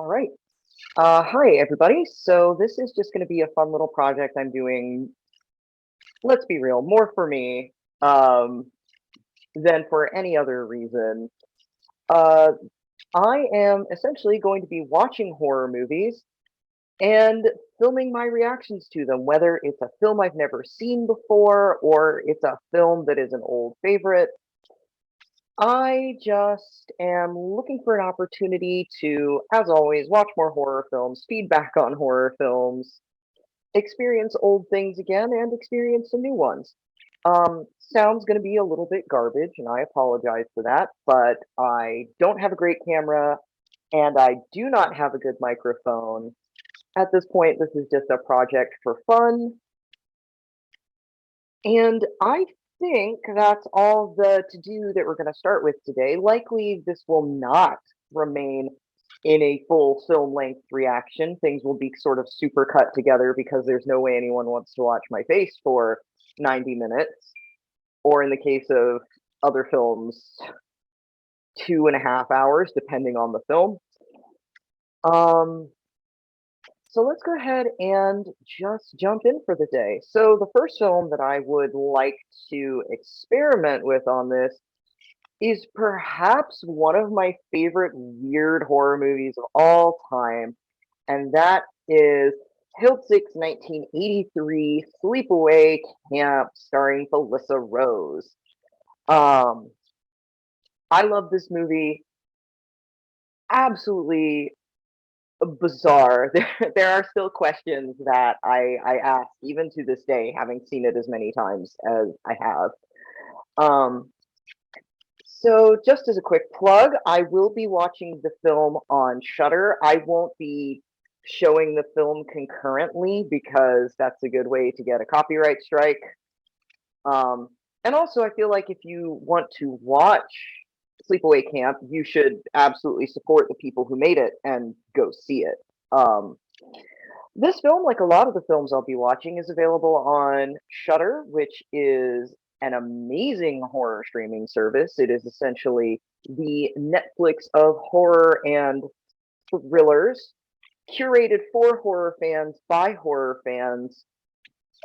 All right. Hi, everybody. So this is just going to be a fun little project I'm doing. Let's be real, more for me um, than for any other reason. Uh, I am essentially going to be watching horror movies and filming my reactions to them, whether it's a film I've never seen before or it's a film that is an old favorite. I just am looking for an opportunity to, as always, watch more horror films, feedback on horror films, experience old things again and experience some new ones. Sound's going to be a little bit garbage, and I apologize for that, but I don't have a great camera and I do not have a good microphone. At this point, this is just a project for fun, and I think that's all the to do that we're going to start with today. Likely, this will not remain in a full film length reaction. Things will be sort of super cut together because there's no way anyone wants to watch my face for 90 minutes, or in the case of other films, 2.5 hours, depending on the film. Um, so let's go ahead and just jump in for the day. So the first film that I would like to experiment with on this is perhaps one of my favorite weird horror movies of all time, and that is Hiltzik 1983 Sleepaway Camp starring Felissa Rose. Um, I love this movie. Absolutely bizarre. There are still questions that I ask even to this day, having seen it as many times as I have. Um, So just as a quick plug, I will be watching the film on Shudder. I won't be showing the film concurrently because that's a good way to get a copyright strike. Um, and also, I feel like if you want to watch Sleepaway Camp, you should absolutely support the people who made it and go see it. Um, this film, like a lot of the films I'll be watching, is available on Shudder, which is an amazing horror streaming service. It is essentially the Netflix of horror and thrillers, curated for horror fans by horror fans.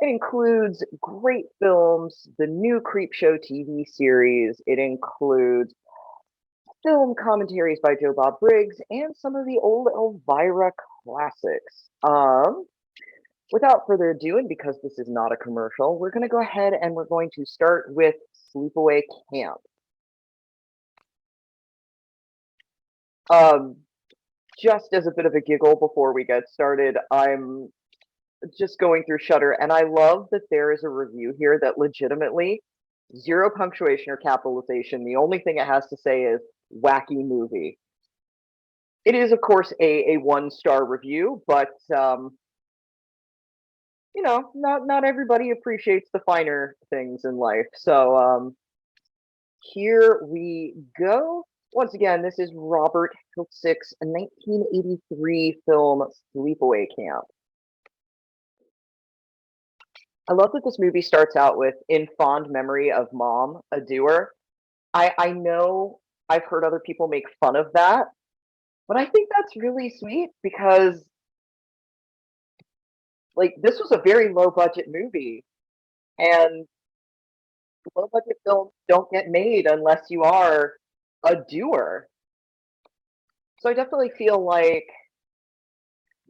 It includes great films, the new Creepshow TV series. It includes film commentaries by Joe Bob Briggs and some of the old Elvira classics. Without further ado, and because this is not a commercial, we're going to go ahead and we're going to start with Sleepaway Camp. Um, just as a bit of a giggle before we get started, I'm just going through Shudder, and I love that there is a review here that legitimately zero punctuation or capitalization. The only thing it has to say is wacky movie. It is, of course, a 1-star review, but not everybody appreciates the finer things in life. So here we go. Once again, this is Robert Hiltzik's 1983 film Sleepaway Camp. I love that this movie starts out with "In fond memory of Mom, a doer." I know I've heard other people make fun of that, but I think that's really sweet because like this was a very low budget movie, and low budget films don't get made unless you are a doer. So I definitely feel like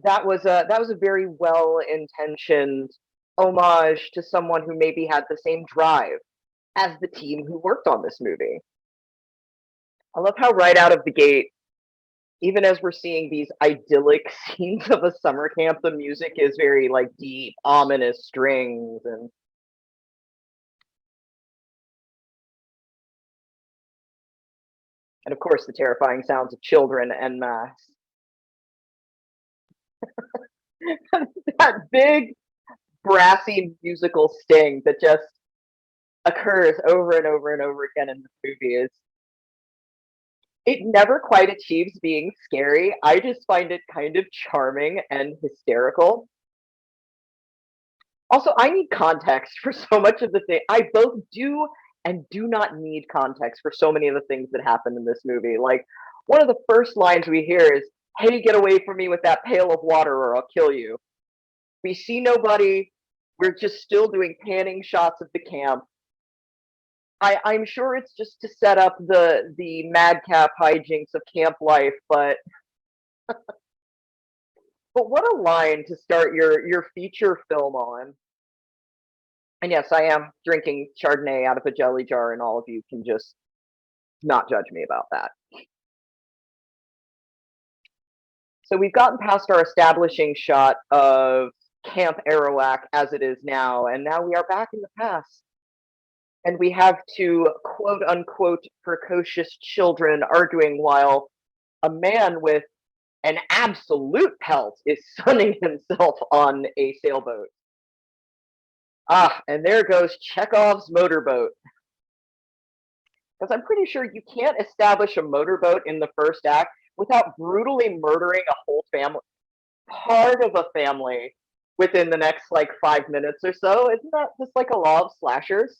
that was a very well intentioned homage to someone who maybe had the same drive as the team who worked on this movie. I love how right out of the gate, even as we're seeing these idyllic scenes of a summer camp, the music is very like deep, ominous strings and of course the terrifying sounds of children en masse. That big brassy musical sting that just occurs over and over and over again in the movie is it never quite achieves being scary. I just find it kind of charming and hysterical. Also, I need context for so much of the thing. I both do and do not need context for so many of the things that happen in this movie. Like one of the first lines we hear is hey, get away from me with that pail of water or I'll kill you. We see nobody. We're just still doing panning shots of the camp. I'm sure it's just to set up the madcap hijinks of camp life, but what a line to start your feature film on. And yes, I am drinking Chardonnay out of a jelly jar, and all of you can just not judge me about that. So we've gotten past our establishing shot of Camp Arawak as it is now, and now we are back in the past. And we have two quote unquote precocious children arguing while a man with an absolute pelt is sunning himself on a sailboat. Ah, and there goes Chekhov's motorboat. Because I'm pretty sure you can't establish a motorboat in the first act without brutally murdering a whole family, part of a family, within the next like 5 minutes or so. Isn't that just like a law of slashers?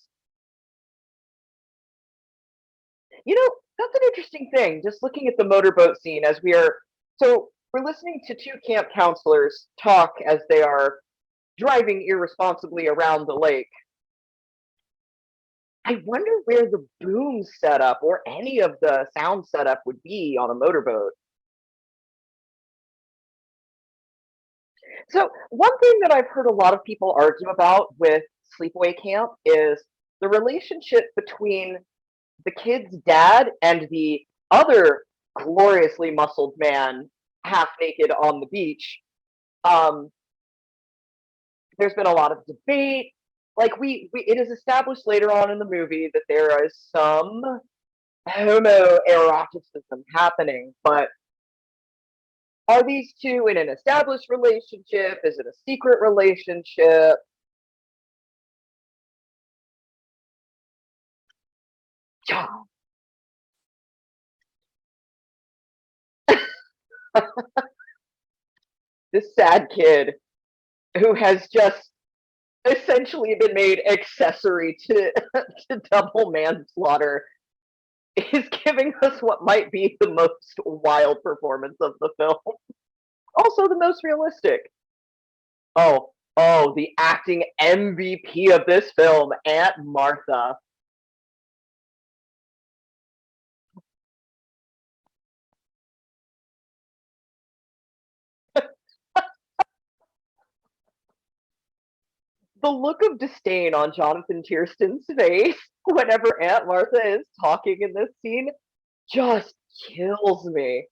You know, that's an interesting thing. Just looking at the motorboat scene as we are, so we're listening to two camp counselors talk as they are driving irresponsibly around the lake. I wonder where the boom setup or any of the sound setup would be on a motorboat. So, one thing that I've heard a lot of people argue about with Sleepaway Camp is the relationship between the kid's dad and the other gloriously muscled man half naked on the beach. Um, there's been a lot of debate. Like it is established later on in the movie that there is some homoeroticism happening, but are these two in an established relationship? Is it a secret relationship? This sad kid who has just essentially been made accessory to, to double manslaughter is giving us what might be the most wild performance of the film. Also, the most realistic. Oh, the acting MVP of this film, Aunt Martha. The look of disdain on Jonathan Tiersten's face whenever Aunt Martha is talking in this scene just kills me.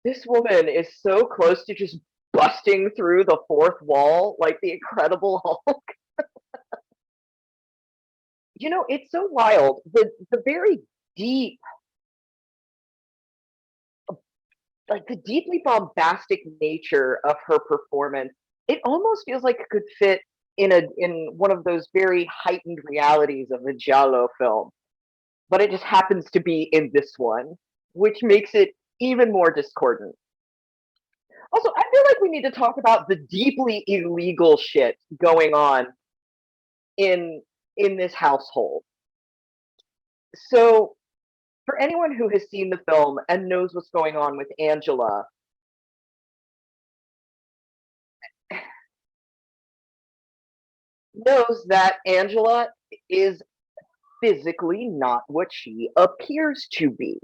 This woman is so close to just busting through the fourth wall like the Incredible Hulk. You know, it's so wild. The very deep, like the deeply bombastic nature of her performance, it almost feels like it could fit in one of those very heightened realities of a giallo film, but it just happens to be in this one, which makes it even more discordant. Also, I feel like we need to talk about the deeply illegal shit going on in in this household. So, for anyone who has seen the film and knows what's going on with Angela, knows that Angela is physically not what she appears to be.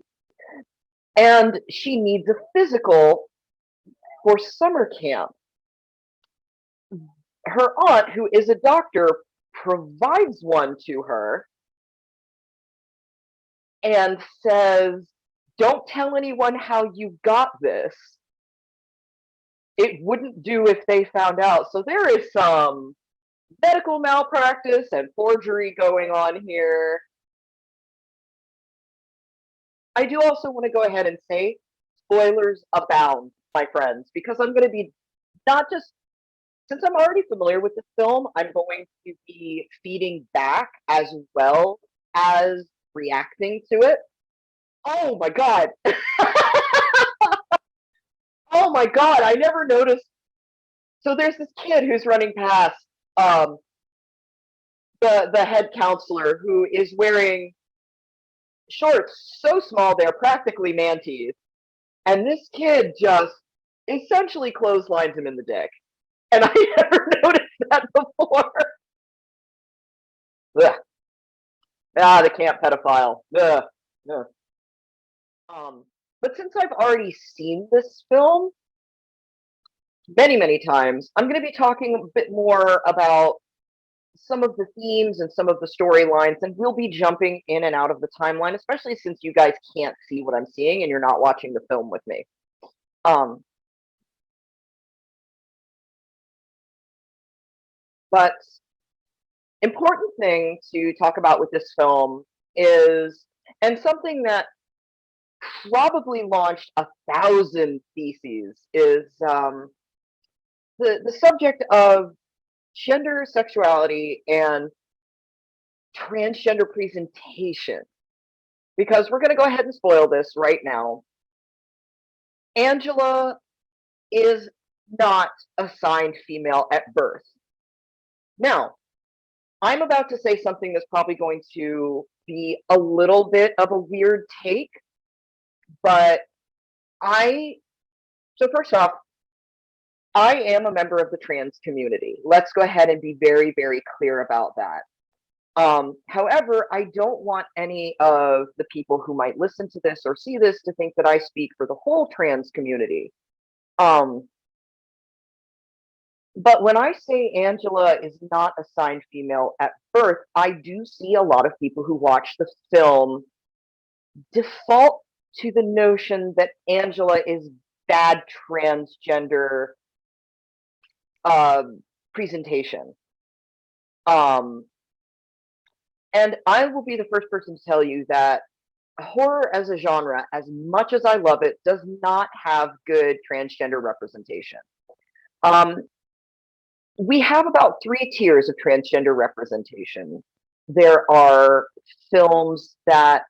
And she needs a physical for summer camp. Her aunt, who is a doctor, provides one to her and says, "Don't tell anyone how you got this. It wouldn't do if they found out." So there is some medical malpractice and forgery going on here. I do also want to go ahead and say spoilers abound, my friends, because I'm going to be not just since I'm already familiar with the film, I'm going to be feeding back as well as reacting to it. Oh my god. Oh my god, I never noticed. So there's this kid who's running past um the head counselor who is wearing shorts so small they're practically mantees. And this kid just essentially clotheslines him in the dick. And I never noticed that before. Ugh. Ah, the camp pedophile. Ugh. Ugh. Um, but since I've already seen this film many, many times, I'm going to be talking a bit more about some of the themes and some of the storylines, and we'll be jumping in and out of the timeline, especially since you guys can't see what I'm seeing and you're not watching the film with me. Um, but important thing to talk about with this film is, and something that probably launched 1,000 theses, is the subject of gender, sexuality, and transgender presentation. Because we're going to go ahead and spoil this right now. Angela is not assigned female at birth. Now, I'm about to say something that's probably going to be a little bit of a weird take, but I, so first off, I am a member of the trans community. Let's go ahead and be very, very clear about that. However, I don't want any of the people who might listen to this or see this to think that I speak for the whole trans community. Um, but when I say Angela is not assigned female at birth, I do see a lot of people who watch the film default to the notion that Angela is bad transgender presentation. Um, and I will be the first person to tell you that horror as a genre, as much as I love it, does not have good transgender representation. Um, we have about 3 tiers of transgender representation. There are films that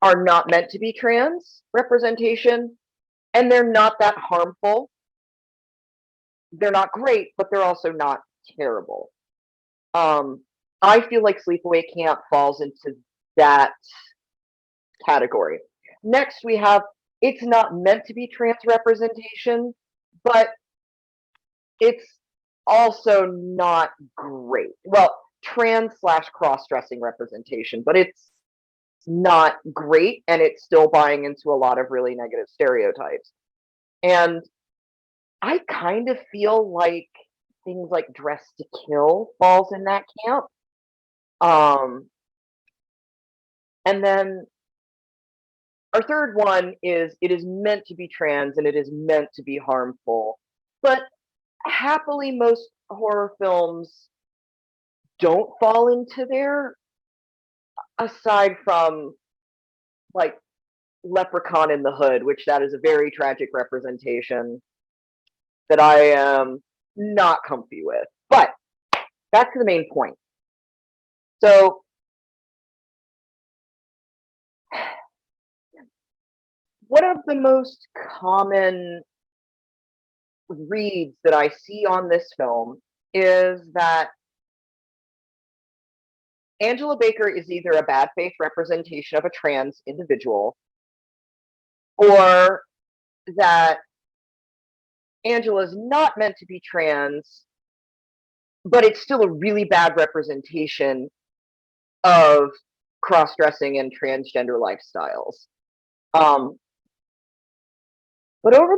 are not meant to be trans representation, and they're not that harmful. They're not great, but they're also not terrible. Um, I feel like Sleepaway Camp falls into that category. Next, we have it's not meant to be trans representation, but it's also not great. Well, trans slash cross dressing representation, but it's not great and it's still buying into a lot of really negative stereotypes. And I kind of feel like things like Dress to Kill falls in that camp. Um, and then our third one is it is meant to be trans and it is meant to be harmful. But happily, most horror films don't fall into there, aside from like Leprechaun in the Hood, which that is a very tragic representation that I am not comfy with. But back to the main point. So, one of the most common reads that I see on this film is that Angela Baker is either a bad faith representation of a trans individual or that Angela is not meant to be trans, but it's still a really bad representation of cross dressing and transgender lifestyles. Um, but over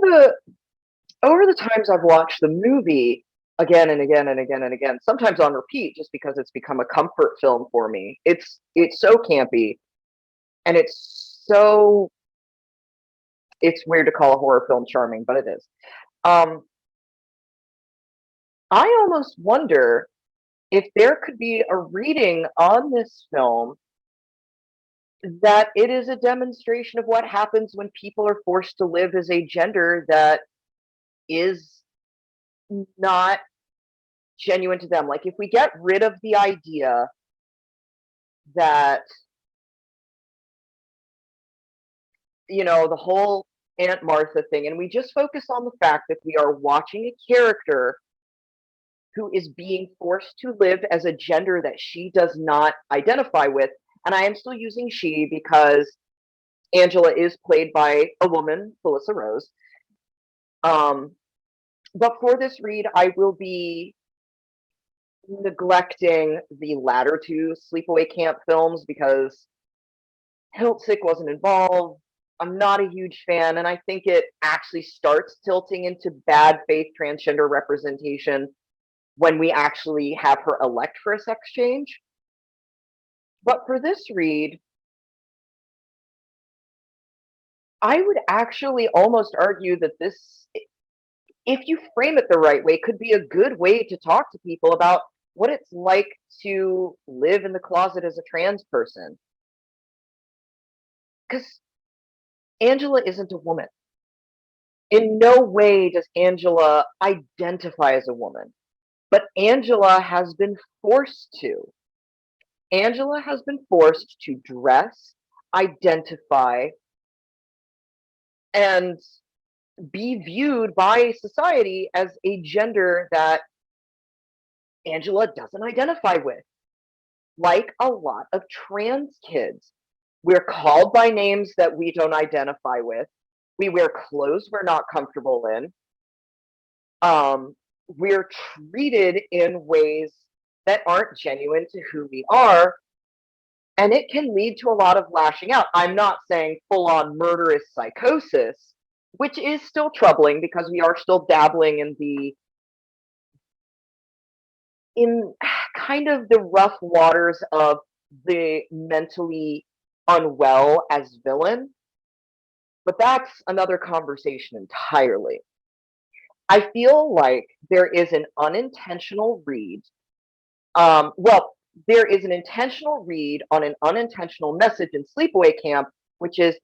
the times I've watched the movie again and again and again and again, sometimes on repeat, just because it's become a comfort film for me. It's so campy, and it's weird to call a horror film charming, but it is. Um, I almost wonder if there could be a reading on this film that it is a demonstration of what happens when people are forced to live as a gender that is not genuine to them. Like if we get rid of the idea that, the whole Aunt Martha thing, and we just focus on the fact that we are watching a character who is being forced to live as a gender that she does not identify with. And I am still using she because Angela is played by a woman, Felissa Rose. Um, but for this read, I will be neglecting the latter two Sleepaway Camp films because Hiltzik wasn't involved. I'm not a huge fan, and I think it actually starts tilting into bad faith transgender representation when we actually have her elect for a sex change. But for this read, I would actually almost argue that this, if you frame it the right way, could be a good way to talk to people about what it's like to live in the closet as a trans person. Because Angela isn't a woman. In no way does Angela identify as a woman, but Angela has been forced to. Angela has been forced to dress, identify, and be viewed by society as a gender that Angela doesn't identify with. Like a lot of trans kids, we're called by names that we don't identify with. We wear clothes we're not comfortable in. We're treated in ways that aren't genuine to who we are, and it can lead to a lot of lashing out. I'm not saying full on murderous psychosis, which is still troubling because we are still dabbling in kind of the rough waters of the mentally unwell as villain, but that's another conversation entirely. I feel like there is an unintentional read. Well, there is an intentional read on an unintentional message in Sleepaway Camp, which is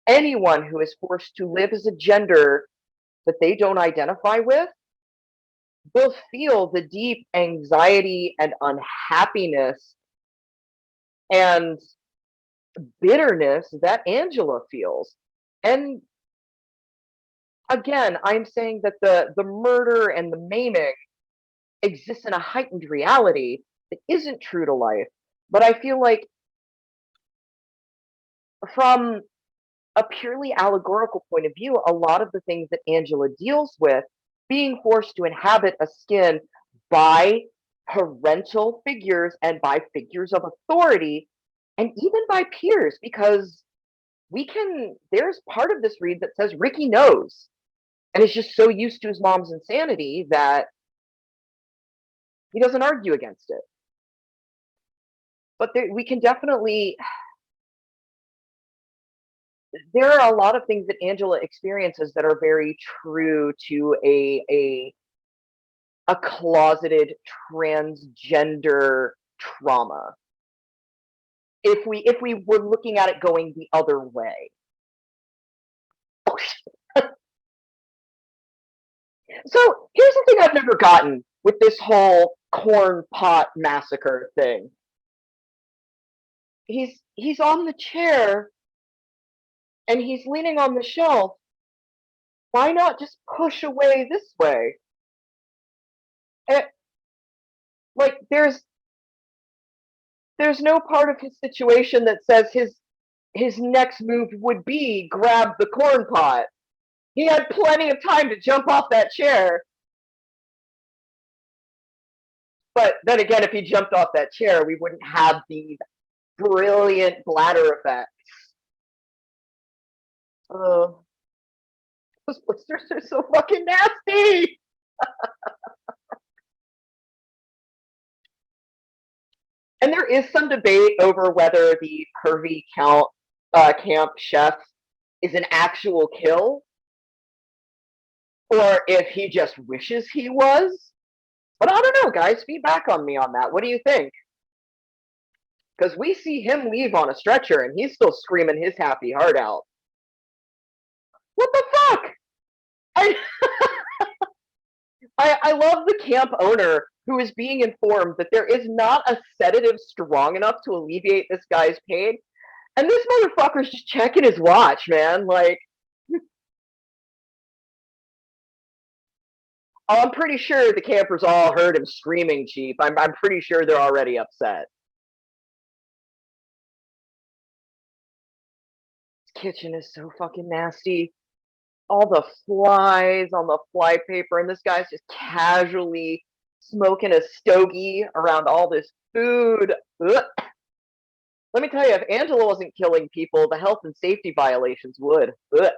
anyone who is forced to live as a gender that they don't identify with will feel the deep anxiety and unhappiness and bitterness that Angela feels. And again, I'm saying that the murder and the maiming exists in a heightened reality that isn't true to life. But I feel like from a purely allegorical point of view, a lot of the things that Angela deals with, being forced to inhabit a skin by parental figures and by figures of authority, and even by peers, because there's part of this read that says Ricky knows and is just so used to his mom's insanity that he doesn't argue against it. But we can definitely, there are a lot of things that Angela experiences that are very true to a closeted transgender trauma. If we were looking at it going the other way. So here's the thing I've never gotten with this whole corn pot massacre thing. He's on the chair and he's leaning on the shelf. Why not just push away this way? And, like there's no part of his situation that says his next move would be grab the corn pot. He had plenty of time to jump off that chair. But then again, if he jumped off that chair, we wouldn't have these brilliant bladder effects. Oh, those blisters are so fucking nasty. And there is some debate over whether the pervy camp chef is an actual kill or if he just wishes he was. But I don't know, guys. Feedback on me on that. What do you think? Because we see him leave on a stretcher and he's still screaming his happy heart out. What the fuck? I, I love the camp owner who is being informed that there is not a sedative strong enough to alleviate this guy's pain. And this motherfucker's just checking his watch, man. Like, oh, I'm pretty sure the campers all heard him screaming, Chief. I'm pretty sure they're already upset. kitchen is so fucking nasty. All the flies on the fly paper, and this guy's just casually smoking a stogie around all this food. Ugh. Let me tell you, if Angela wasn't killing people, the health and safety violations would. Ugh.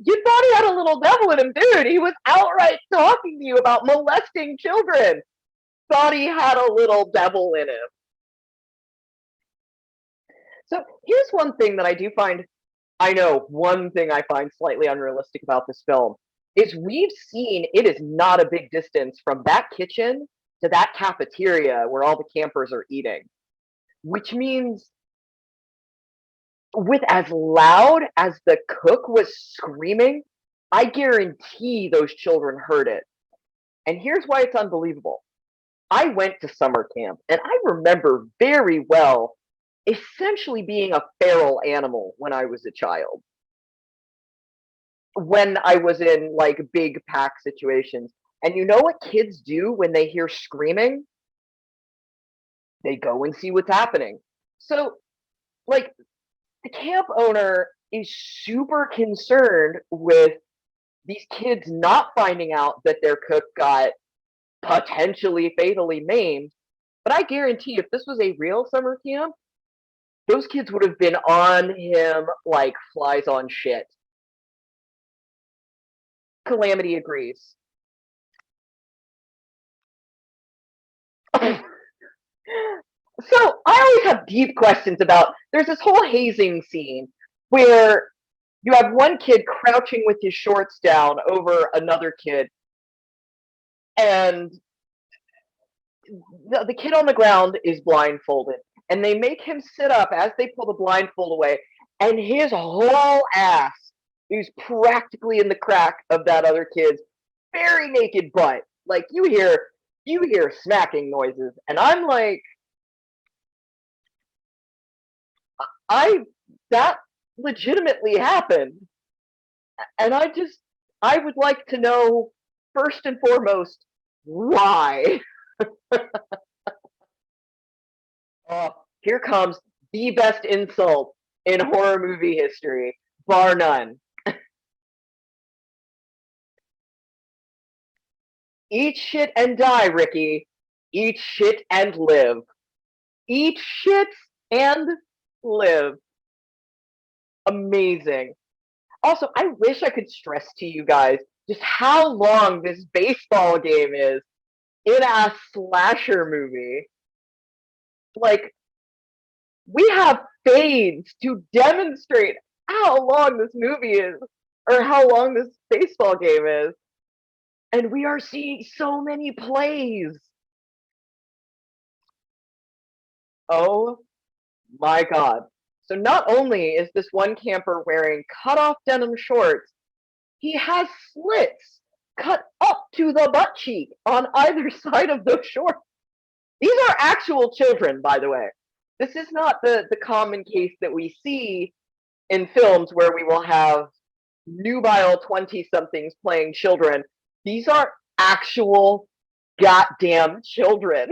You thought he had a little devil in him, dude. He was outright talking to you about molesting children. Thought he had a little devil in him. So here's one thing that I do find, I know, one thing I find slightly unrealistic about this film is we've seen it is not a big distance from that kitchen to that cafeteria where all the campers are eating, which means with as loud as the cook was screaming, I guarantee those children heard it. And here's why it's unbelievable. I went to summer camp and I remember very well essentially being a feral animal when I was a child. When I was in like big pack situations. And you know what kids do when they hear screaming? They go and see what's happening. So, like, the camp owner is super concerned with these kids not finding out that their cook got potentially fatally maimed. But I guarantee if this was a real summer camp, those kids would have been on him like flies on shit. Calamity agrees. So I always have deep questions about. There's this whole hazing scene where you have one kid crouching with his shorts down over another kid, and the kid on the ground is blindfolded, and they make him sit up as they pull the blindfold away, and his whole ass is practically in the crack of that other kid's very naked butt. Like you hear smacking noises, and I'm like, I that legitimately happened. And I would like to know first and foremost why. Oh, here comes the best insult in horror movie history, bar none. Eat shit and die, Ricky. Eat shit and live. Eat shit and live. Amazing. Also, I wish I could stress to you guys just how long this baseball game is in a slasher movie. Like, we have fades to demonstrate how long this movie is, or how long this baseball game is. And we are seeing so many plays. Oh my God. So not only is this one camper wearing cut off denim shorts, he has slits cut up to the butt cheek on either side of those shorts. These are actual children, by the way. This is not the common case that we see in films where we will have nubile 20 somethings playing children. These are actual goddamn children.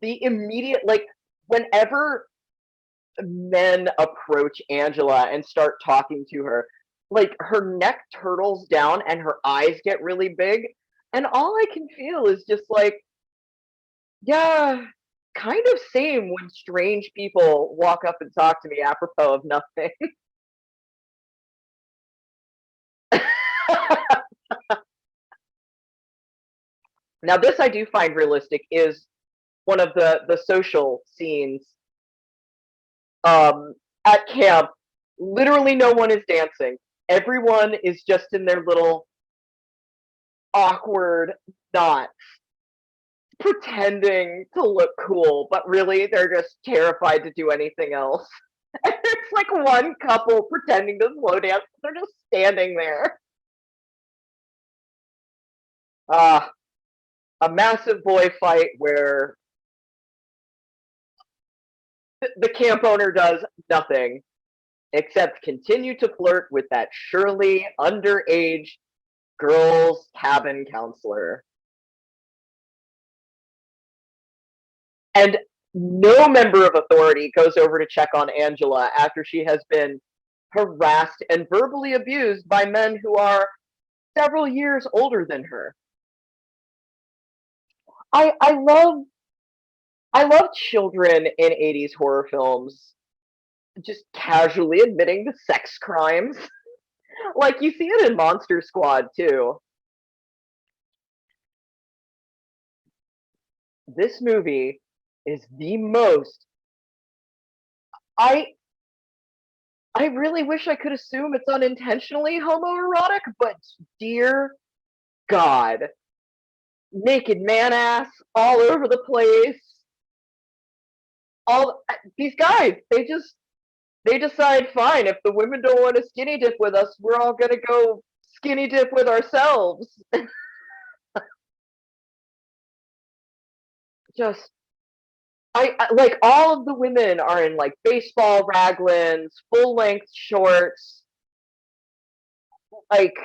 The immediate, like, whenever men approach Angela and start talking to her, like, her neck turtles down and her eyes get really big. And all I can feel is just like, yeah, kind of same when strange people walk up and talk to me apropos of nothing. Now, this I do find realistic is one of the social scenes at camp. Literally, no one is dancing. Everyone is just in their little awkward knots, pretending to look cool, but really they're just terrified to do anything else. And there's like one couple pretending to slow dance. They're just standing there. Ah, a massive boy fight where the camp owner does nothing except continue to flirt with that surely underage girls' cabin counselor. And no member of authority goes over to check on Angela after she has been harassed and verbally abused by men who are several years older than her. I love children in 80s horror films just casually admitting to sex crimes. Like you see it in Monster Squad too. This movie is the most I I really wish I could assume it's unintentionally homoerotic, but dear God, naked man ass all over the place. All these guys, they decide, fine, if the women don't want to skinny dip with us, we're all gonna go skinny dip with ourselves. Just like all of the women are in like baseball raglans, full length shorts. Like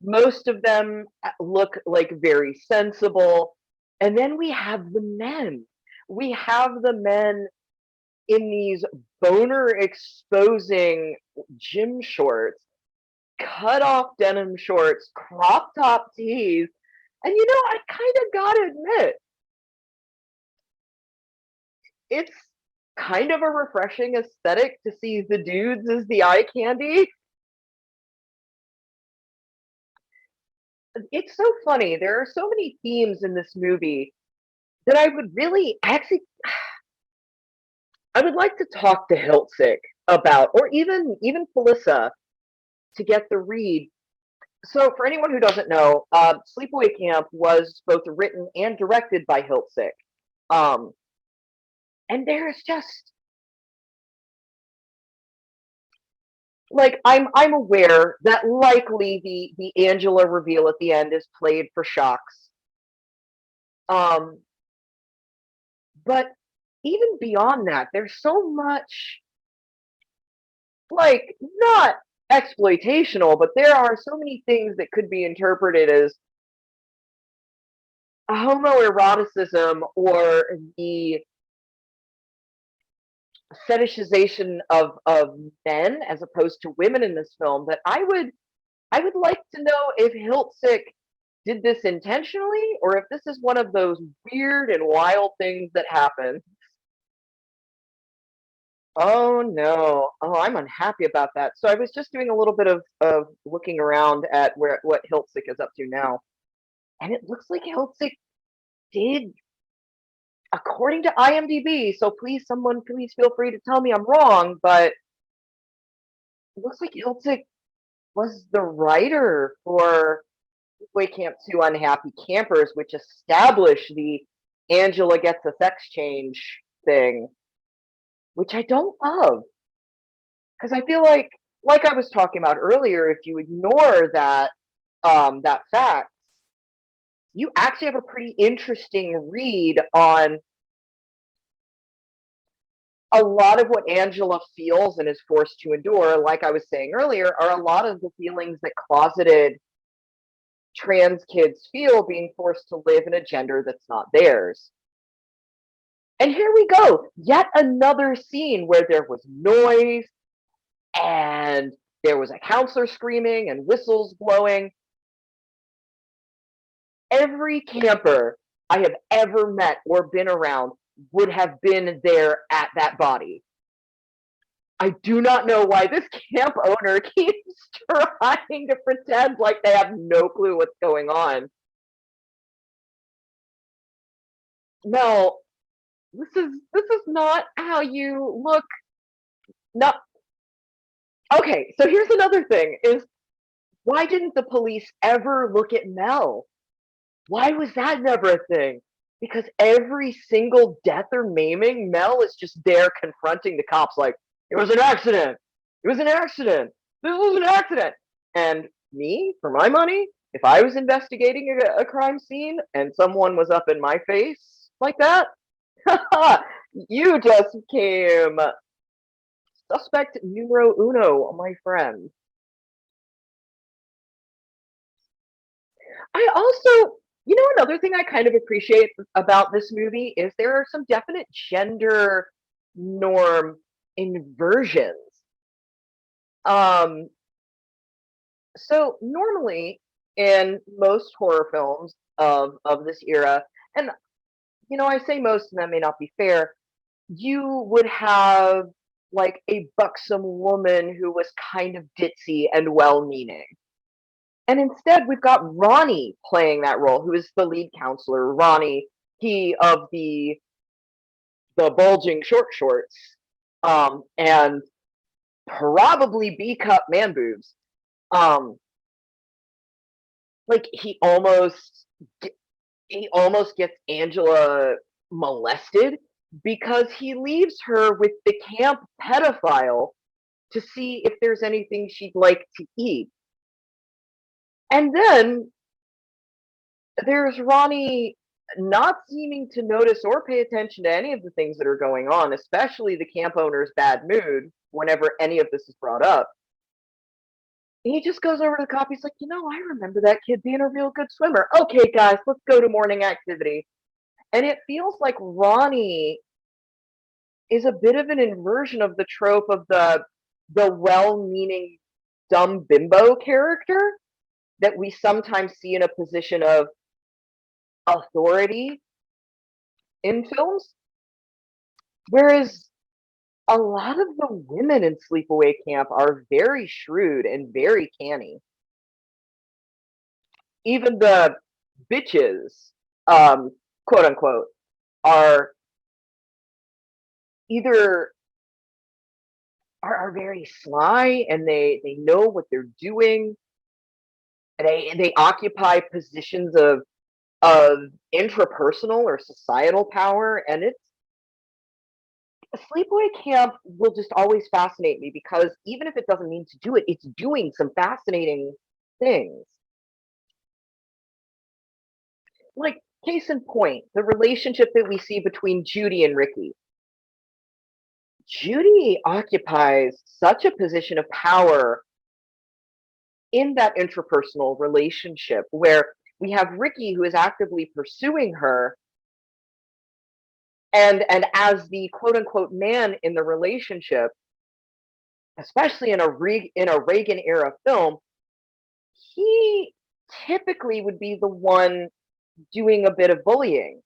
most of them look like very sensible. And then we have the men. We have the men in these boner exposing gym shorts, cut off denim shorts, crop top tees. And I kind of gotta admit, it's kind of a refreshing aesthetic to see the dudes as the eye candy. It's so funny. There are so many themes in this movie that I would really actually I would like to talk to Hiltzik about, or even Felissa, to get the read. So, for anyone who doesn't know, Sleepaway Camp was both written and directed by Hiltzik. Um, and there's just like I'm aware that likely the Angela reveal at the end is played for shocks. Um, but even beyond that, there's so much, like, not exploitational, but there are so many things that could be interpreted as homoeroticism or the fetishization of men as opposed to women in this film, that I would like to know if Hiltzik did this intentionally or if this is one of those weird and wild things that happen. Oh no. Oh, I'm unhappy about that. So I was just doing a little bit of looking around at what Hiltzik is up to now. And it looks like Hiltzik did, according to IMDb, so please feel free to tell me I'm wrong, but it looks like Hiltzik was the writer for Boy Camp 2 Unhappy Campers, which established the Angela gets a sex change thing, which I don't love. Because I feel like I was talking about earlier, if you ignore that fact, you actually have a pretty interesting read on a lot of what Angela feels and is forced to endure. Like I was saying earlier, are a lot of the feelings that closeted trans kids feel being forced to live in a gender that's not theirs. And here we go, yet another scene where there was noise and there was a counselor screaming and whistles blowing. Every camper I have ever met or been around would have been there at that body. I do not know why this camp owner keeps trying to pretend like they have no clue what's going on. No, this is not how you look. Not okay. So here's another thing: is why didn't the police ever look at Mel? Why was that never a thing? Because every single death or maiming, Mel is just there confronting the cops like, it was an accident. It was an accident. This was an accident. And me, for my money, if I was investigating a crime scene and someone was up in my face like that, you just became suspect numero uno, my friend. I also Another thing I kind of appreciate about this movie is there are some definite gender norm inversions. Um, so normally in most horror films of this era, and I say most, and that may not be fair, you would have like a buxom woman who was kind of ditzy and well-meaning. And instead, we've got Ronnie playing that role, who is the lead counselor. Ronnie, he of the bulging short shorts, and probably B cup man boobs. Um, like he almost gets Angela molested because he leaves her with the camp pedophile to see if there's anything she'd like to eat. And then there's Ronnie not seeming to notice or pay attention to any of the things that are going on, especially the camp owner's bad mood whenever any of this is brought up. He just goes over to the cop. He's like, I remember that kid being a real good swimmer. Okay, guys, let's go to morning activity. And it feels like Ronnie is a bit of an inversion of the trope of the well-meaning dumb bimbo character that we sometimes see in a position of authority in films. Whereas a lot of the women in Sleepaway Camp are very shrewd and very canny. Even the bitches, quote unquote, are either are very sly and they know what they're doing. They occupy positions of intrapersonal or societal power, and it's Sleepaway Camp will just always fascinate me because even if it doesn't mean to do it, it's doing some fascinating things. Like, case in point, the relationship that we see between Judy and Ricky. Judy occupies such a position of power in that interpersonal relationship where we have Ricky who is actively pursuing her, and as the quote unquote man in the relationship, especially in a Reagan era film, he typically would be the one doing a bit of bullying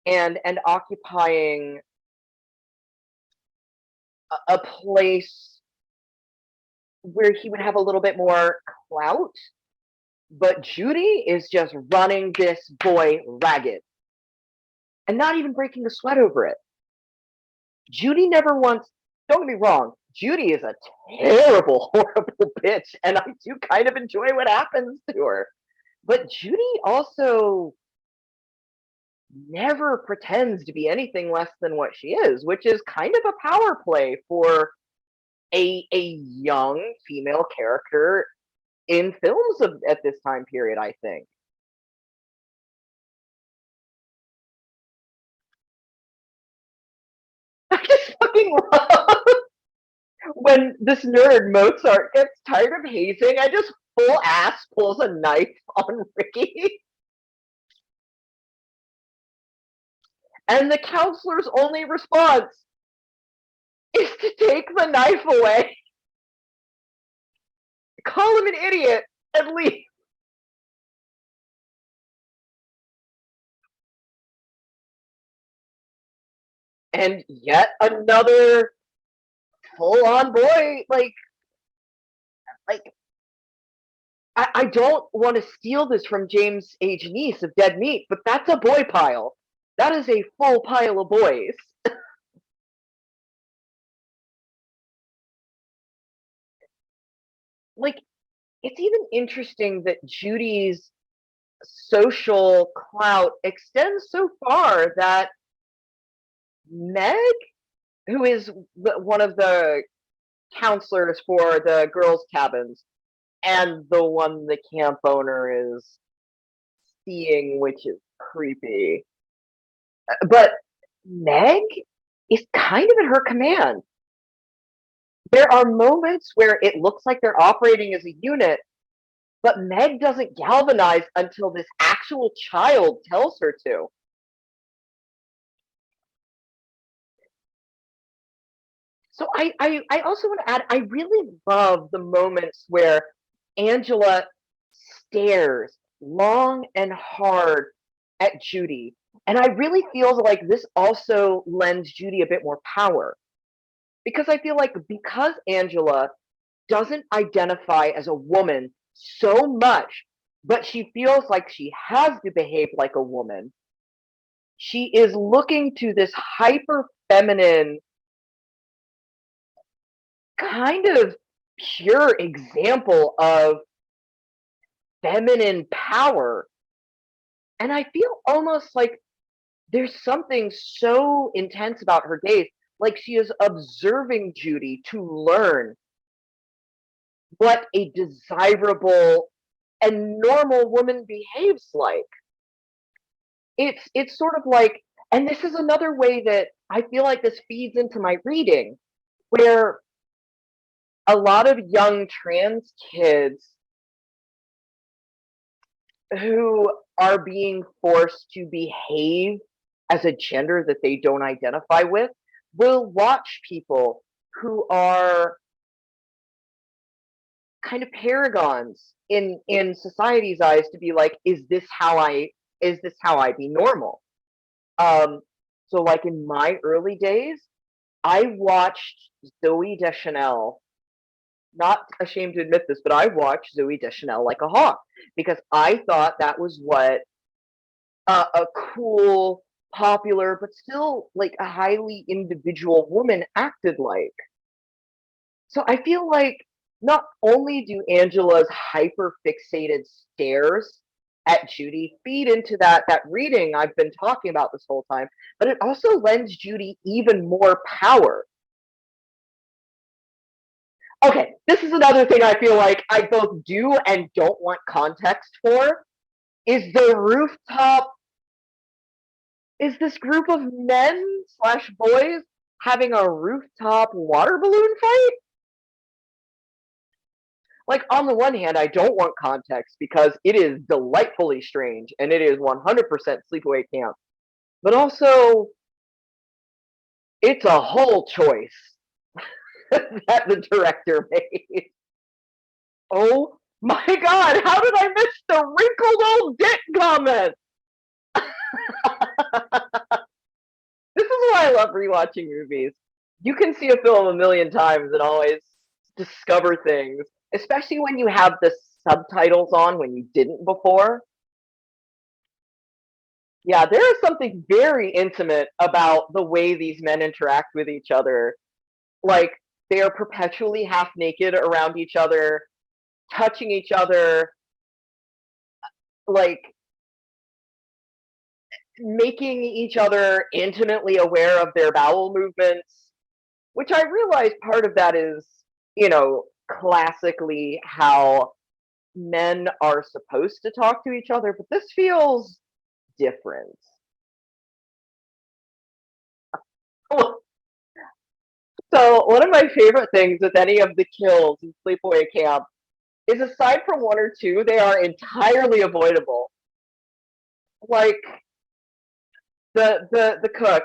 and occupying a place where he would have a little bit more clout. But Judy is just running this boy ragged and not even breaking a sweat over it. Judy never once, don't get me wrong, Judy is a terrible, horrible bitch, and I do kind of enjoy what happens to her. But Judy also never pretends to be anything less than what she is, which is kind of a power play for a young female character in films at this time period, I think. I just fucking love when this nerd Mozart gets tired of hazing, I just full ass pulls a knife on Ricky. And the counselor's only response is to take the knife away, call him an idiot, and leave. And yet another full on boy, like I don't want to steal this from James H. Neese of Dead Meat, but that's a boy pile. That is a full pile of boys. Like, it's even interesting that Judy's social clout extends so far that Meg, who is one of the counselors for the girls' cabins, and the one the camp owner is seeing, which is creepy. But Meg is kind of at her command. There are moments where it looks like they're operating as a unit, but Meg doesn't galvanize until this actual child tells her to. So I also want to add, I really love the moments where Angela stares long and hard at Judy. And I really feel like this also lends Judy a bit more power. Because I feel like because Angela doesn't identify as a woman so much, but she feels like she has to behave like a woman, she is looking to this hyper feminine, kind of pure example of feminine power. And I feel almost like there's something so intense about her gaze, like she is observing Judy to learn what a desirable and normal woman behaves like. It's sort of like, and this is another way that I feel like this feeds into my reading, where a lot of young trans kids who are being forced to behave as a gender that they don't identify with will watch people who are kind of paragons in society's eyes to be like, is this how I be normal? So like in my early days, I watched Zoe Deschanel. Not ashamed to admit this, but I watched Zoe Deschanel like a hawk because I thought that was what a cool, popular, but still like a highly individual woman acted like. So I feel like not only do Angela's hyper fixated stares at Judy feed into that reading I've been talking about this whole time, but it also lends Judy even more power. Okay, this is another thing I feel like I both do and don't want context for. Is the rooftop, is this group of men slash boys having a rooftop water balloon fight? Like, on the one hand, I don't want context because it is delightfully strange and it is 100% sleepaway camp. But also, it's a whole choice that the director made. Oh my god, how did I miss the wrinkled old dick comment? This is why I love rewatching movies. You can see a film a million times and always discover things, especially when you have the subtitles on when you didn't before. Yeah, there is something very intimate about the way these men interact with each other. Like, they are perpetually half naked around each other, touching each other, like making each other intimately aware of their bowel movements, which I realize part of that is, classically how men are supposed to talk to each other, but this feels different. So, one of my favorite things with any of the kills in Sleepaway Camp is aside from one or two, they are entirely avoidable. Like the cook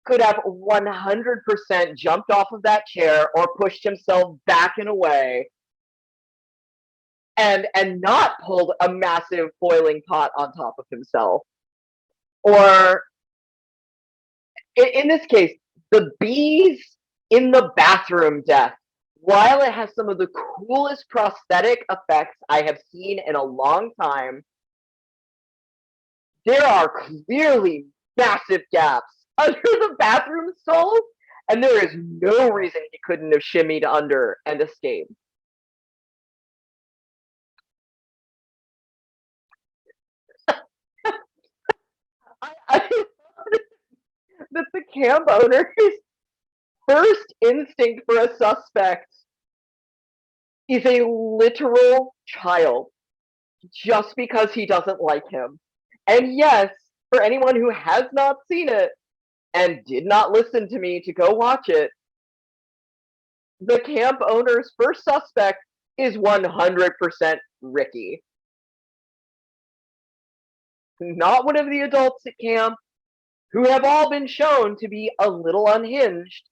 could have 100% jumped off of that chair or pushed himself back and away and not pulled a massive boiling pot on top of himself. Or in this case, the bees in the bathroom death, while it has some of the coolest prosthetic effects I have seen in a long time, there are clearly massive gaps under the bathroom stalls, and there is no reason he couldn't have shimmied under and escaped. I that the camp owner's first instinct for a suspect is a literal child just because he doesn't like him. And yes, for anyone who has not seen it and did not listen to me to go watch it, the camp owner's first suspect is 100% Ricky. Not one of the adults at camp, who have all been shown to be a little unhinged.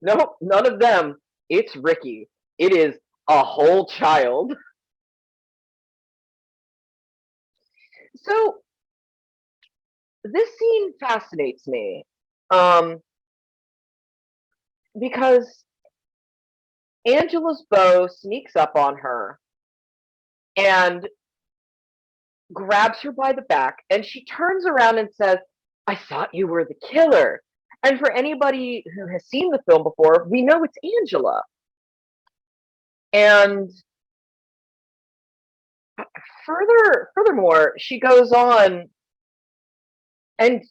Nope, none of them. It's Ricky. It is a whole child. So this scene fascinates me, um, because Angela's beau sneaks up on her and grabs her by the back, and she turns around and says, "I thought you were the killer." And for anybody who has seen the film before, we know it's Angela. And furthermore, she goes on, and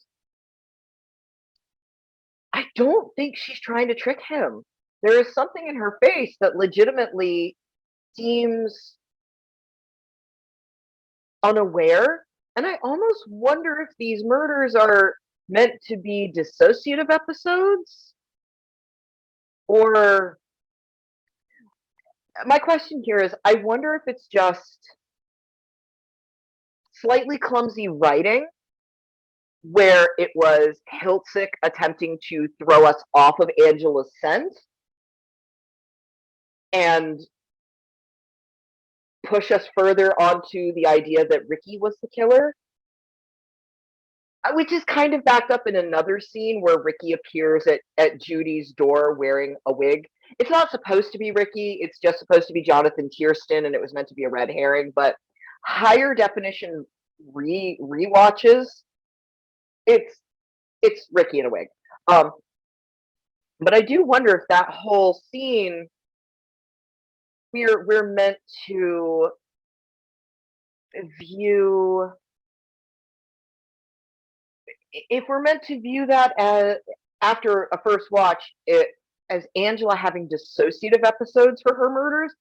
I don't think she's trying to trick him. There is something in her face that legitimately seems unaware, and I almost wonder if these murders are meant to be dissociative episodes, or my question here is, I wonder if it's just slightly clumsy writing, where it was Hiltzik attempting to throw us off of Angela's scent and push us further onto the idea that Ricky was the killer, which is kind of backed up in another scene where Ricky appears at Judy's door wearing a wig. It's not supposed to be Ricky, it's just supposed to be Jonathan Tiersten, and it was meant to be a red herring, but higher definition rewatches, it's it's Ricky in a wig. Um, but I do wonder if that whole scene, we're meant to view, if we're meant to view that as, after a first watch, it as Angela having dissociative episodes for her murders,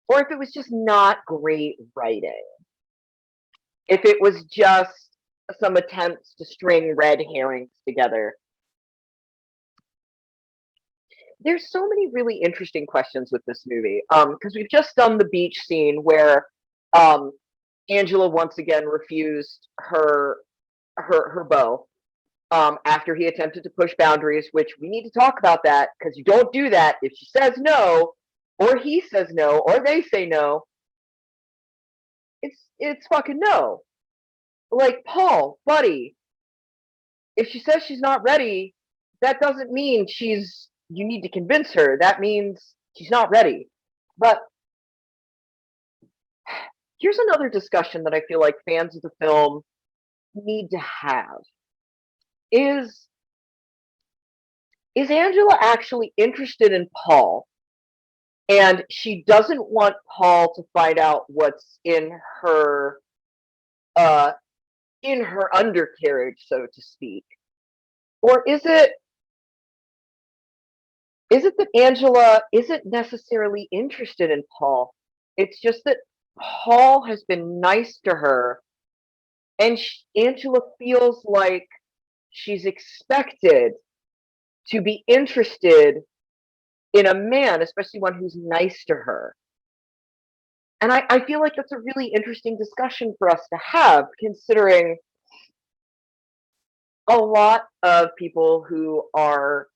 or if it was just not great writing. If it was just some attempts to string red herrings together. There's so many really interesting questions with this movie, because we've just done the beach scene where um, Angela once again refused her beau, after he attempted to push boundaries, which we need to talk about that, because you don't do that. If she says no, or he says no, or they say no, it's fucking no. Like, Paul, buddy, if she says she's not ready, that doesn't mean you need to convince her. That means she's not ready. But here's another discussion that I feel like fans of the film need to have. Is Angela actually interested in Paul, and she doesn't want Paul to find out what's uh in her undercarriage, so to speak? Or is it that Angela isn't necessarily interested in Paul? It's just that Paul has been nice to her, and Angela feels like she's expected to be interested in a man, especially one who's nice to her. And I feel like that's a really interesting discussion for us to have, considering a lot of people who are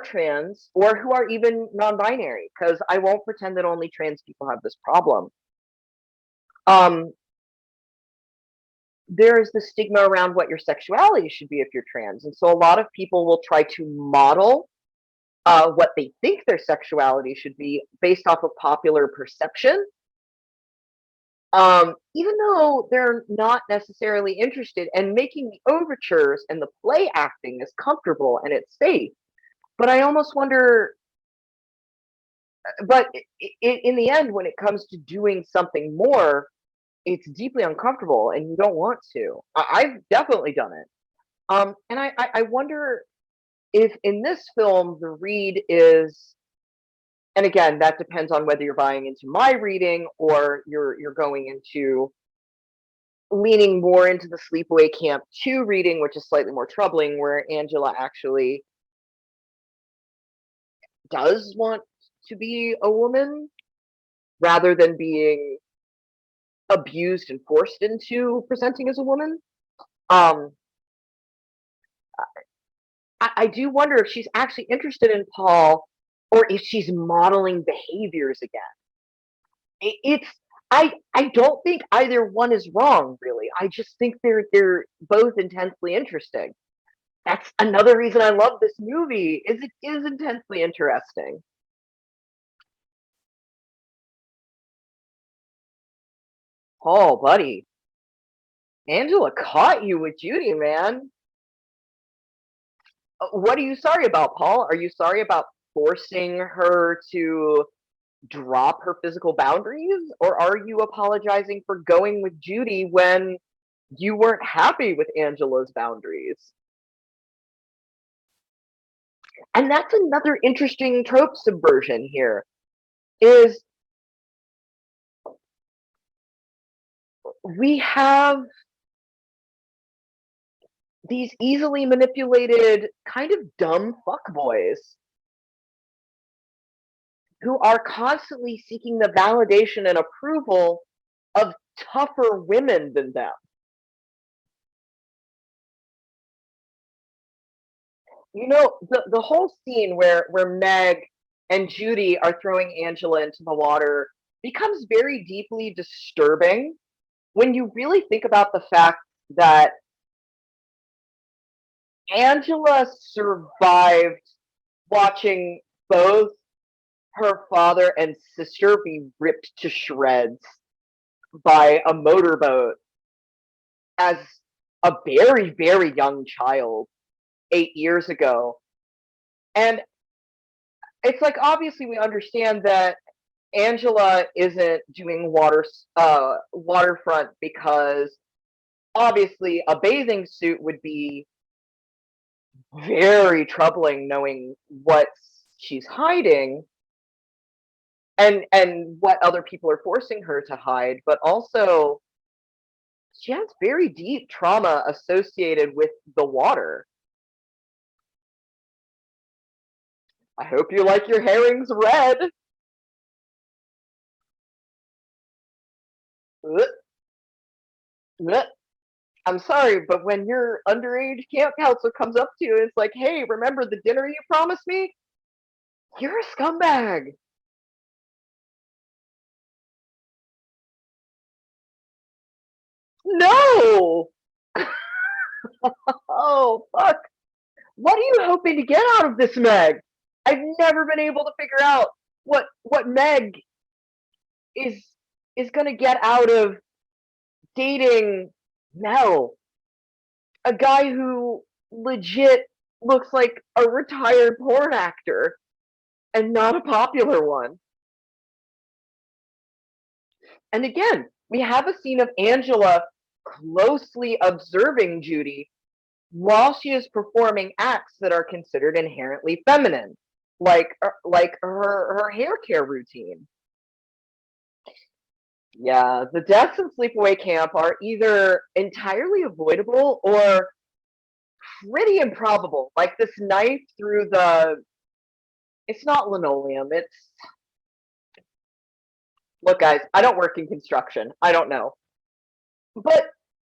trans, or who are even non-binary, because I won't pretend that only trans people have this problem. Um, there's the stigma around what your sexuality should be if you're trans, and so a lot of people will try to model what they think their sexuality should be based off of popular perception, even though they're not necessarily interested in making the overtures and the play acting is comfortable and it's safe. But I almost wonder, but in the end, when it comes to doing something more, it's deeply uncomfortable and you don't want to. I've definitely done it. And I wonder if in this film the read is, and again, that depends on whether you're buying into my reading or you're going into leaning more into the Sleepaway Camp 2 reading, which is slightly more troubling, where Angela actually does want to be a woman. rather than being abused and forced into presenting as a woman. Um, I do wonder if she's actually interested in Paul or if she's modeling behaviors again. It's I don't think either one is wrong, really. I just think they're both intensely interesting. That's another reason I love this movie, is it is intensely interesting. Oh, buddy, Angela caught you with Judy, man. What are you sorry about, Paul? Are you sorry about forcing her to drop her physical boundaries, or are you apologizing for going with Judy when you weren't happy with Angela's boundaries? And that's another interesting trope subversion here is we have these easily manipulated kind of dumb fuckboys who are constantly seeking the validation and approval of tougher women than them. You know, the whole scene where Meg and Judy are throwing Angela into the water becomes very deeply disturbing when you really think about the fact that Angela survived watching both her father and sister be ripped to shreds by a motorboat as a very, very young child 8 years ago. And it's like, obviously, we understand that Angela isn't doing waterfront because obviously a bathing suit would be very troubling, knowing what she's hiding and what other people are forcing her to hide, but also she has very deep trauma associated with the water. I hope you like your herrings red. Ugh, ugh. I'm sorry, but when your underage camp counselor comes up to you and it's like, hey, remember the dinner you promised me? You're a scumbag. No! Oh, fuck. What are you hoping to get out of this, Meg? I've never been able to figure out what Meg is is gonna get out of dating Mel, a guy who legit looks like a retired porn actor and not a popular one. And again, we have a scene of Angela closely observing Judy while she is performing acts that are considered inherently feminine, like her hair care routine. Yeah, the deaths in sleepaway camp are either entirely avoidable or pretty improbable. Like this knife through the, it's not linoleum. It's, look, guys, I don't work in construction. I don't know. But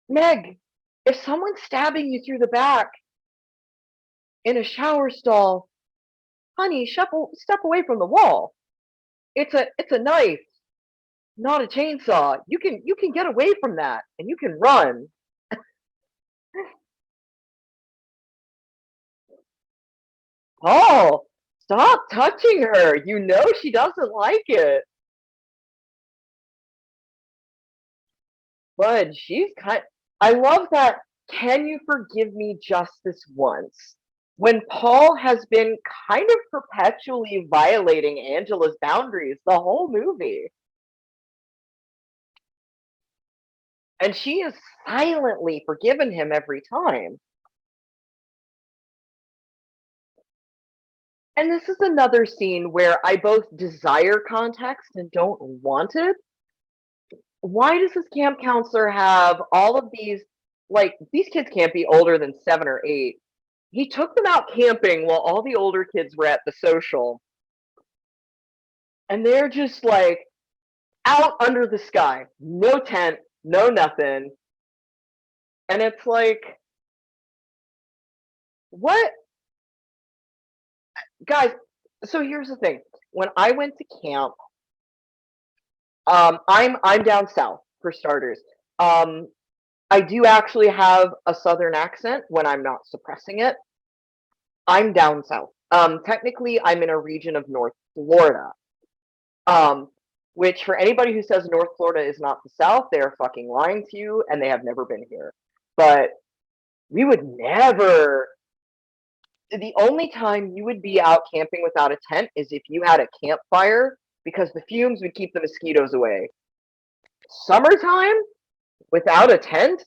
Meg, if someone's stabbing you through the back in a shower stall, honey, step away from the wall. It's a knife, not a chainsaw. You can get away from that and you can run. Paul, stop touching her. You know she doesn't like it. But she's kind, I love that. Can you forgive me just this once? When Paul has been kind of perpetually violating Angela's boundaries the whole movie. And she has silently forgiven him every time. And this is another scene where I both desire context and don't want it. Why does this camp counselor have all of these, like, these kids can't be older than 7 or 8. He took them out camping while all the older kids were at the social. And they're just like out under the sky, no tent, no nothing. And it's like, what? Guys, so here's the thing. When I went to camp, I'm down south for starters. Um, I do actually have a southern accent when I'm not suppressing it. I'm down south. Technically, I'm in a region of North Florida. Um, which for anybody who says North Florida is not the South, they're fucking lying to you, and they have never been here. But we would never. The only time you would be out camping without a tent is if you had a campfire, because the fumes would keep the mosquitoes away. Summertime without a tent,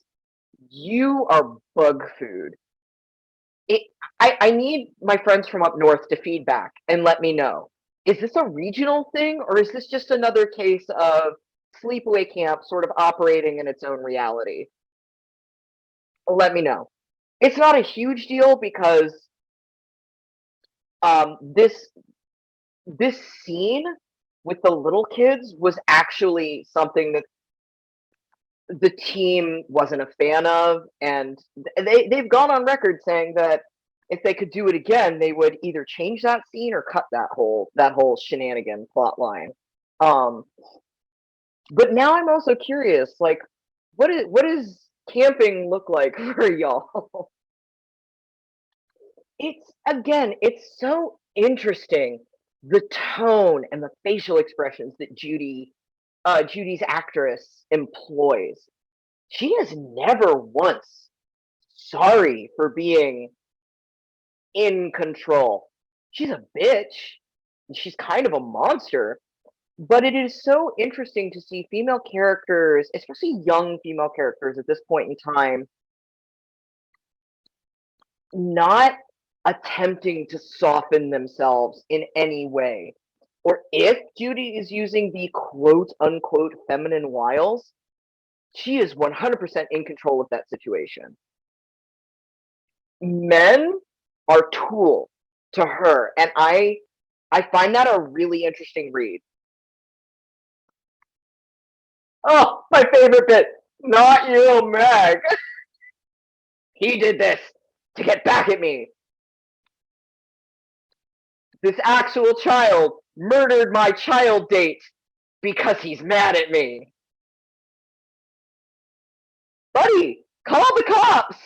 you are bug food. It, I need my friends from up north to feedback and let me know. Is this a regional thing, or is this just another case of sleepaway camp sort of operating in its own reality? Let me know. It's not a huge deal because this scene with the little kids was actually something that the team wasn't a fan of, and they've gone on record saying that if they could do it again, they would either change that scene or cut that whole shenanigan plot line. Um, but now I'm also curious, like, what is camping look like for y'all? It's so interesting, the tone and the facial expressions that Judy's actress employs. She is never once sorry for being in control. She's a bitch. She's kind of a monster, but it is so interesting to see female characters, especially young female characters at this point in time, not attempting to soften themselves in any way. Or if Judy is using the quote unquote feminine wiles, she is 100% in control of that situation. Men are tools to her, and I find that a really interesting read. Oh, my favorite bit. Not you, Meg. He did this to get back at me. This actual child murdered my child date because he's mad at me. Buddy, call the cops.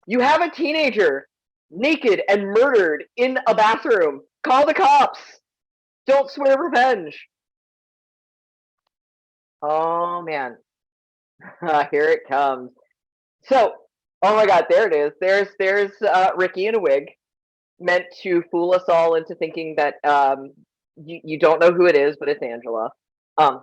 You have a teenager naked and murdered in a bathroom. Call the cops. Don't swear revenge. Oh man, here it comes. So, oh my God, there it is. There's Ricky in a wig, meant to fool us all into thinking that you don't know who it is, but it's Angela. Um,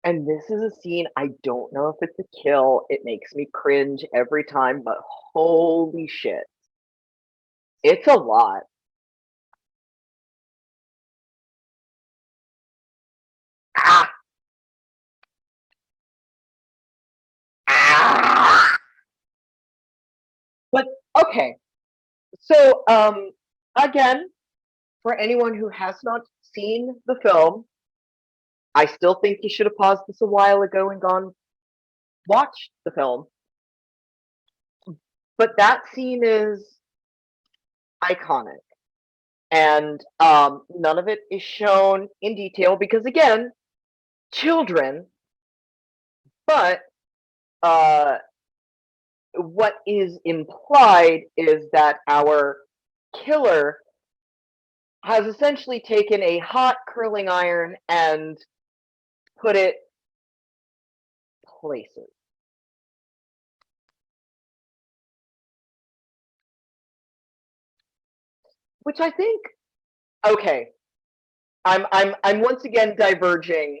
and this is a scene I don't know if it's a kill. It makes me cringe every time, but holy shit, it's a lot. Ah, ah. But okay, so again, for anyone who has not seen the film, I still think you should have paused this a while ago and gone watch the film. But that scene is iconic, and none of it is shown in detail because, again, children. But uh, what is implied is that our killer has essentially taken a hot curling iron and put it places. Which I think, okay, I'm once again diverging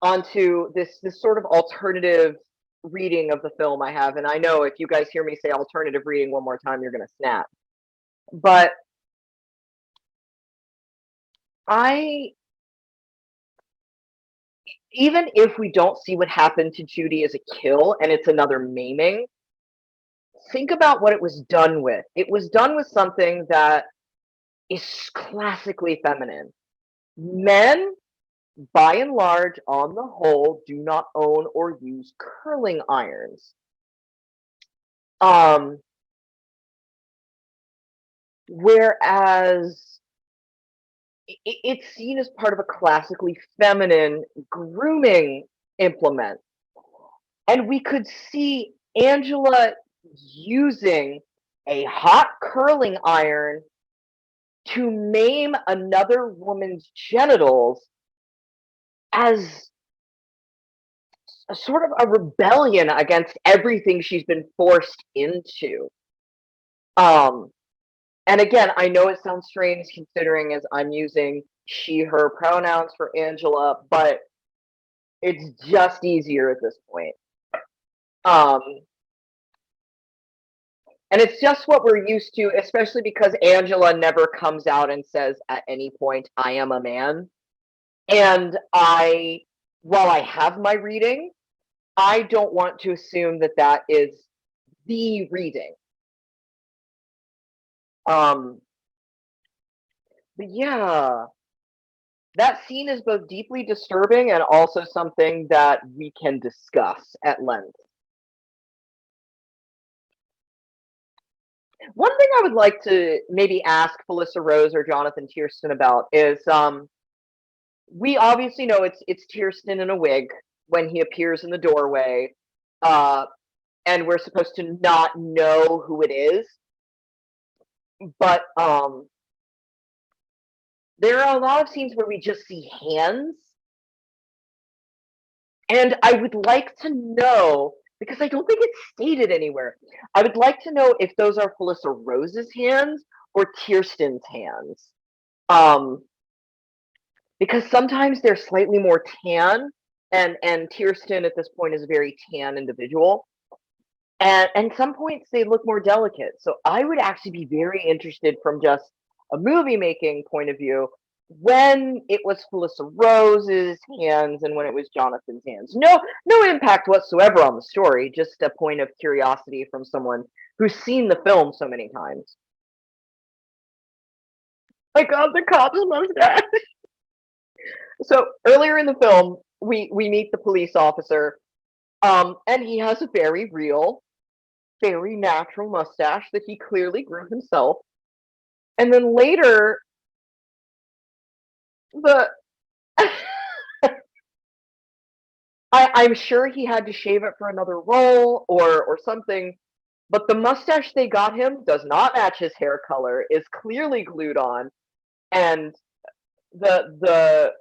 onto this sort of alternative reading of the film I have, and I know if you guys hear me say alternative reading one more time, you're gonna snap. But I, even if we don't see what happened to Judy as a kill and it's another maiming, think about what it was done with. It was done with something that is classically feminine. Men, by and large, on the whole, do not own or use curling irons. Um, Whereas it's seen as part of a classically feminine grooming implement. And we could see Angela using a hot curling iron to maim another woman's genitals as a sort of a rebellion against everything she's been forced into. Um, and again, I know it sounds strange considering as I'm using she, her pronouns for Angela, but it's just easier at this point. Um, and it's just what we're used to, especially because Angela never comes out and says at any point, I am a man. And while I have my reading, I don't want to assume that that is the reading. Um, but yeah, that scene is both deeply disturbing and also something that we can discuss at length. One thing I would like to maybe ask Felissa Rose or Jonathan Tiersten about is we obviously know it's Tiersten in a wig when he appears in the doorway, uh, and we're supposed to not know who it is. But there are a lot of scenes where we just see hands, and I would like to know because I don't think it's stated anywhere. I would like to know if those are Felissa Rose's hands or Tiersten's hands. Um, because sometimes they're slightly more tan, and Tiersten at this point is a very tan individual, and some points they look more delicate. So I would actually be very interested from just a movie making point of view when it was Felissa Rose's hands and when it was Jonathan's hands. No impact whatsoever on the story, just a point of curiosity from someone who's seen the film so many times. My God, the cop's mustache. So earlier in the film, we meet the police officer, and he has a very real, very natural mustache that he clearly grew himself. And then later, the I'm sure he had to shave it for another role or something, but the mustache they got him does not match his hair color, is clearly glued on, and the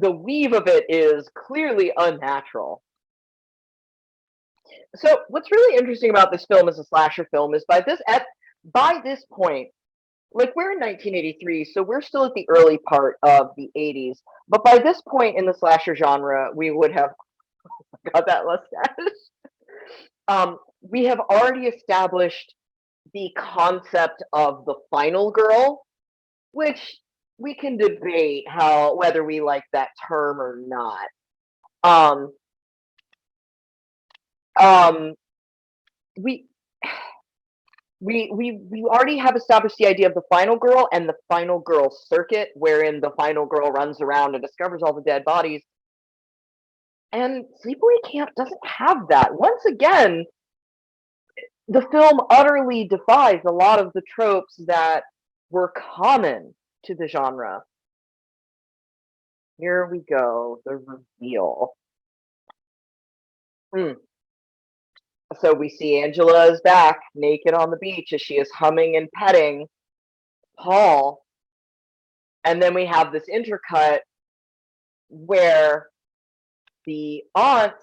the weave of it is clearly unnatural. So what's really interesting about this film as a slasher film is by this point, like we're in 1983, so we're still at the early part of the 80s. But by this point in the slasher genre, we would have got that mustache. We have already established the concept of the final girl, which we can debate how whether we like that term or not. Um, um, we we already have established the idea of the final girl and the final girl circuit, wherein the final girl runs around and discovers all the dead bodies. And Sleepaway Camp doesn't have that. Once again, the film utterly defies a lot of the tropes that were common to the genre. Here we go, the reveal. Hmm. So we see Angela is back, naked on the beach, as she is humming and petting Paul. And then we have this intercut where the aunt,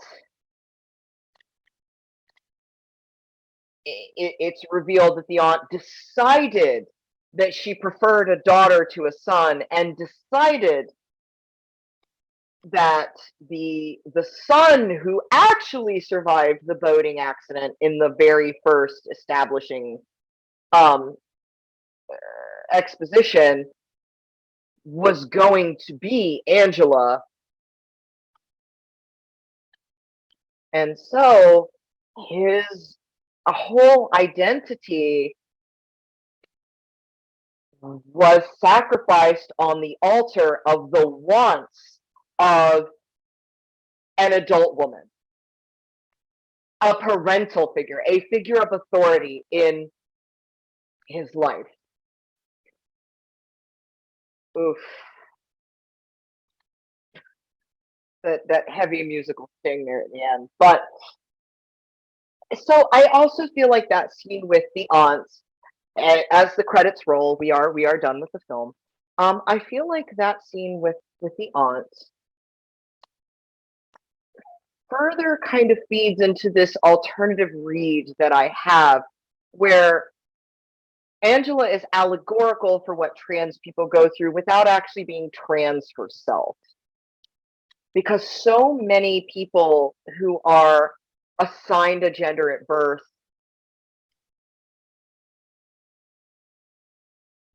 it's revealed that the aunt decided that she preferred a daughter to a son and decided that the son who actually survived the boating accident in the very first establishing um, exposition was going to be Angela. And so his a whole identity was sacrificed on the altar of the wants of an adult woman, a parental figure, a figure of authority in his life. Oof. That heavy musical sting there at the end. But so I also feel like that scene with the aunts, as the credits roll, we are done with the film. I feel like that scene with the aunts further kind of feeds into this alternative read that I have, where Angela is allegorical for what trans people go through without actually being trans herself. Because so many people who are assigned a gender at birth,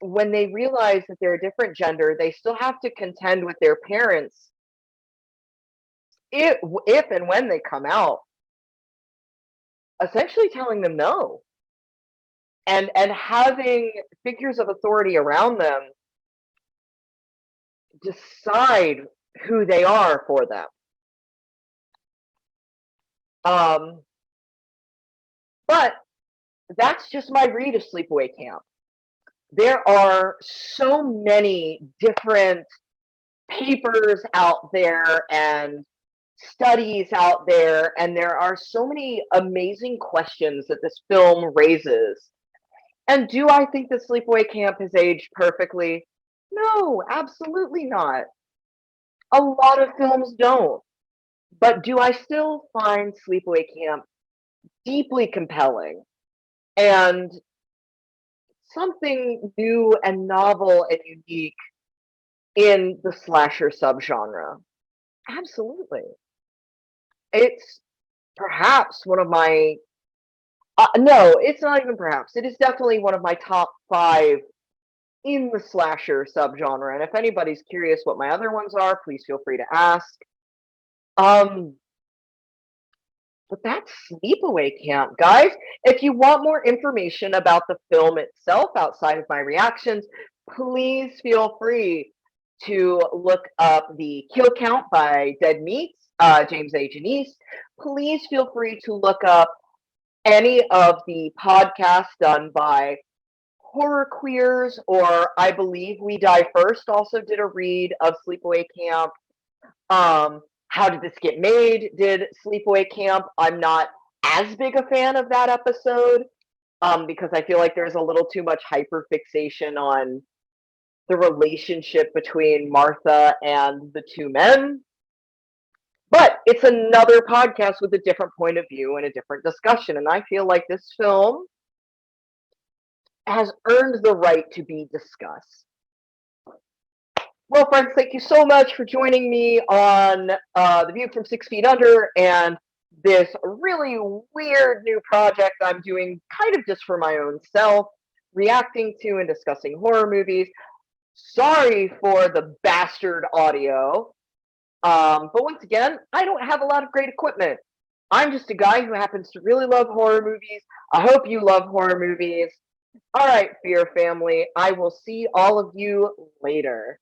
when they realize that they're a different gender, they still have to contend with their parents if and when they come out, essentially telling them no, and having figures of authority around them decide who they are for them. Um, but that's just my read of Sleepaway Camp. There are so many different papers out there and studies out there, and there are so many amazing questions that this film raises. And do I think that Sleepaway Camp has aged perfectly? No, absolutely not. A lot of films don't. But do I still find Sleepaway Camp deeply compelling and something new and novel and unique in the slasher subgenre? Absolutely. It's perhaps one of my no, it's not even perhaps. It is definitely one of my top 5 in the slasher subgenre, and if anybody's curious what my other ones are, please feel free to ask. Um, but that's Sleepaway Camp, guys. If you want more information about the film itself outside of my reactions, please feel free to look up the Kill Count by Dead Meats, James A. Janice. Please feel free to look up any of the podcasts done by Horror Queers, or I believe We Die First also did a read of Sleepaway Camp. How Did This Get Made did Sleepaway Camp. I'm not as big a fan of that episode, because I feel like there's a little too much hyperfixation on the relationship between Martha and the two men. But it's another podcast with a different point of view and a different discussion. And I feel like this film has earned the right to be discussed. Well, friends, thank you so much for joining me on The View from 6 Feet Under and this really weird new project I'm doing kind of just for my own self, reacting to and discussing horror movies. Sorry for the bastard audio. But once again, I don't have a lot of great equipment. I'm just a guy who happens to really love horror movies. I hope you love horror movies. All right, Fear family, I will see all of you later.